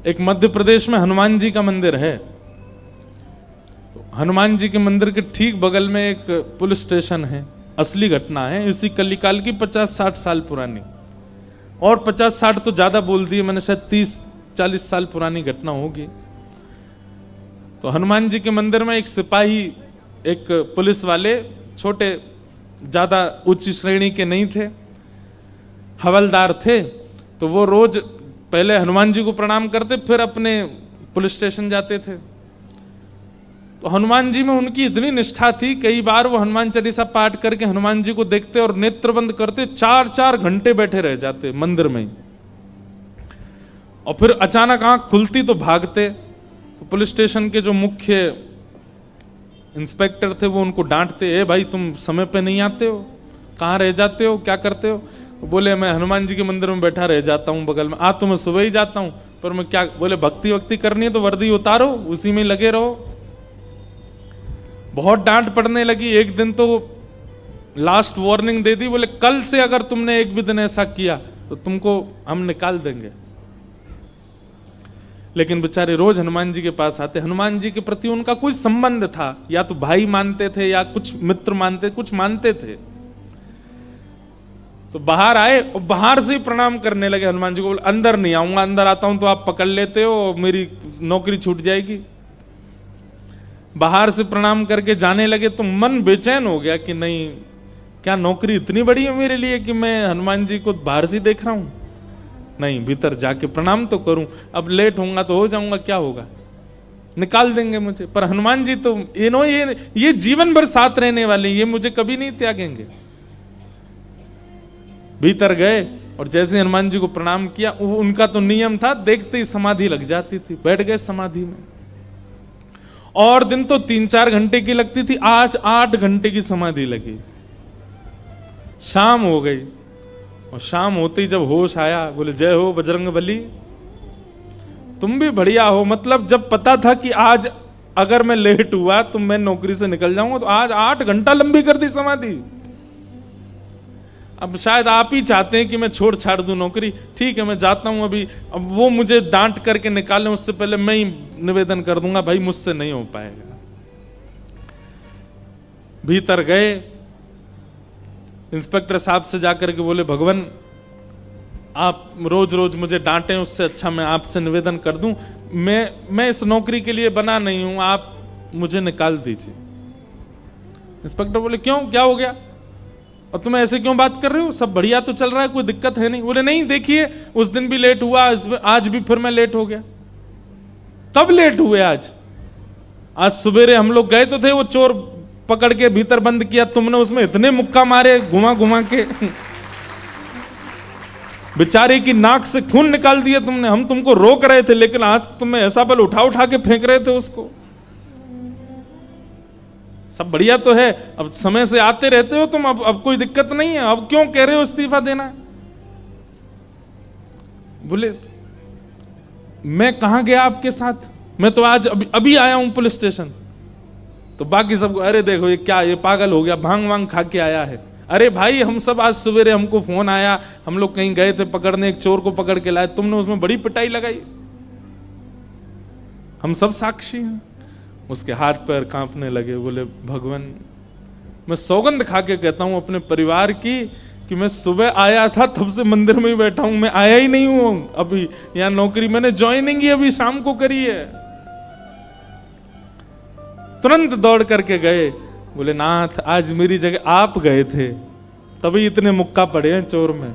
एक मध्य प्रदेश में हनुमान जी का मंदिर है। तो हनुमान जी के मंदिर के ठीक बगल में एक पुलिस स्टेशन है। असली घटना है, इसी कलिकाल की 50-60 साल पुरानी, और 50-60 तो ज्यादा बोल दिए मैंने, शायद 30-40 साल पुरानी घटना होगी। तो हनुमान जी के मंदिर में एक सिपाही, एक पुलिस वाले, छोटे, ज्यादा उच्च श्रेणी के नहीं थे, हवलदार थे। तो वो रोज पहले हनुमान जी को प्रणाम करते, फिर अपने पुलिस स्टेशन जाते थे। तो हनुमान जी में उनकी इतनी निष्ठा थी, कई बार वो हनुमान चालीसा पाठ करके हनुमान जी को देखते और नेत्र बंद करते, 4-4 घंटे बैठे रह जाते मंदिर में ही। और फिर अचानक आंख खुलती तो भागते। तो पुलिस स्टेशन के जो मुख्य इंस्पेक्टर थे वो उनको डांटते, ए भाई तुम समय पे नहीं आते हो, कहाँ रह जाते हो, क्या करते हो? बोले मैं हनुमान जी के मंदिर में बैठा रह जाता हूँ बगल में, आज तो मैं सुबह ही जाता हूँ, पर मैं क्या, बोले भक्ति वक्ति करनी है तो वर्दी उतारो, उसी में लगे रहो। बहुत डांट पड़ने लगी। एक दिन तो लास्ट वार्निंग दे दी, बोले कल से अगर तुमने एक भी दिन ऐसा किया तो तुमको हम निकाल देंगे। लेकिन बेचारे रोज हनुमान जी के पास आते। हनुमान जी के प्रति उनका कोई संबंध था, या तो भाई मानते थे या कुछ मित्र मानते, कुछ मानते थे। तो बाहर आए और बाहर से ही प्रणाम करने लगे हनुमान जी को। बोले अंदर नहीं आऊंगा, अंदर आता हूं तो आप पकड़ लेते हो और मेरी नौकरी छूट जाएगी। बाहर से प्रणाम करके जाने लगे तो मन बेचैन हो गया कि नहीं, क्या नौकरी इतनी बड़ी है मेरे लिए कि मैं हनुमान जी को बाहर से देख रहा हूं? नहीं, भीतर जाके प्रणाम तो करूं। अब लेट होऊंगा तो हो जाऊंगा, क्या होगा, निकाल देंगे मुझे। पर हनुमान जी तो ये जीवन भर साथ रहने वाले, ये मुझे कभी नहीं त्यागेंगे। भीतर गए और जैसे हनुमान जी को प्रणाम किया, उनका तो नियम था, देखते ही समाधि लग जाती थी, बैठ गए समाधि में। और दिन तो 3-4 घंटे की लगती थी, आज 8 घंटे की समाधि लगी। शाम हो गई और शाम होते ही जब होश आया, बोले जय हो बजरंगबली, तुम भी बढ़िया हो। मतलब जब पता था कि आज अगर मैं लेट हुआ तो मैं नौकरी से निकल जाऊंगा, तो आज 8 घंटा लंबी कर दी समाधि। अब शायद आप ही चाहते हैं कि मैं छोड़ छाड़ दूं नौकरी, ठीक है मैं जाता हूं अभी। अब वो मुझे डांट करके निकालें उससे पहले मैं ही निवेदन कर दूंगा, भाई मुझसे नहीं हो पाएगा। भीतर गए, इंस्पेक्टर साहब से जाकर के बोले भगवान आप रोज रोज मुझे डांटें, उससे अच्छा मैं आपसे निवेदन कर दूं, मैं इस नौकरी के लिए बना नहीं हूं, आप मुझे निकाल दीजिए। इंस्पेक्टर बोले क्यों, क्या हो गया, और तुम ऐसे क्यों बात कर रहे हो, सब बढ़िया तो चल रहा है, कोई दिक्कत है नहीं? बोले नहीं, देखिए उस दिन भी लेट हुआ, आज भी फिर मैं लेट हो गया। कब लेट हुए? आज सवेरे हम लोग गए तो थे, वो चोर पकड़ के भीतर बंद किया, तुमने उसमें इतने मुक्का मारे घुमा घुमा के बेचारे की नाक से खून निकाल दिया तुमने। हम तुमको रोक रहे थे, लेकिन आज तुम्हें ऐसा बल उठा उठा के फेंक रहे थे उसको। सब बढ़िया तो है, अब समय से आते रहते हो तुम, अब कोई दिक्कत नहीं है, अब क्यों कह रहे हो इस्तीफा देना है? बोले मैं कहां गया आपके साथ, मैं तो आज अभी आया हूं पुलिस स्टेशन। तो बाकी सबको अरे देखो ये क्या, ये पागल हो गया, भांग वांग खा के आया है। अरे भाई हम सब आज सवेरे हमको फोन आया, हम लोग कहीं गए थे पकड़ने, एक चोर को पकड़ के लाए, तुमने उसमें बड़ी पिटाई लगाई, हम सब साक्षी हैं। उसके हाथ पैर कांपने लगे। बोले भगवान मैं सौगंध खा के कहता हूं अपने परिवार की कि मैं सुबह आया था तब से मंदिर में ही बैठा हूं, मैं आया ही नहीं हूं अभी यहां नौकरी, मैंने ज्वाइनिंग ही अभी शाम को करी है। तुरंत दौड़ करके गए, बोले नाथ आज मेरी जगह आप गए थे, तभी इतने मुक्का पड़े हैं चोर में।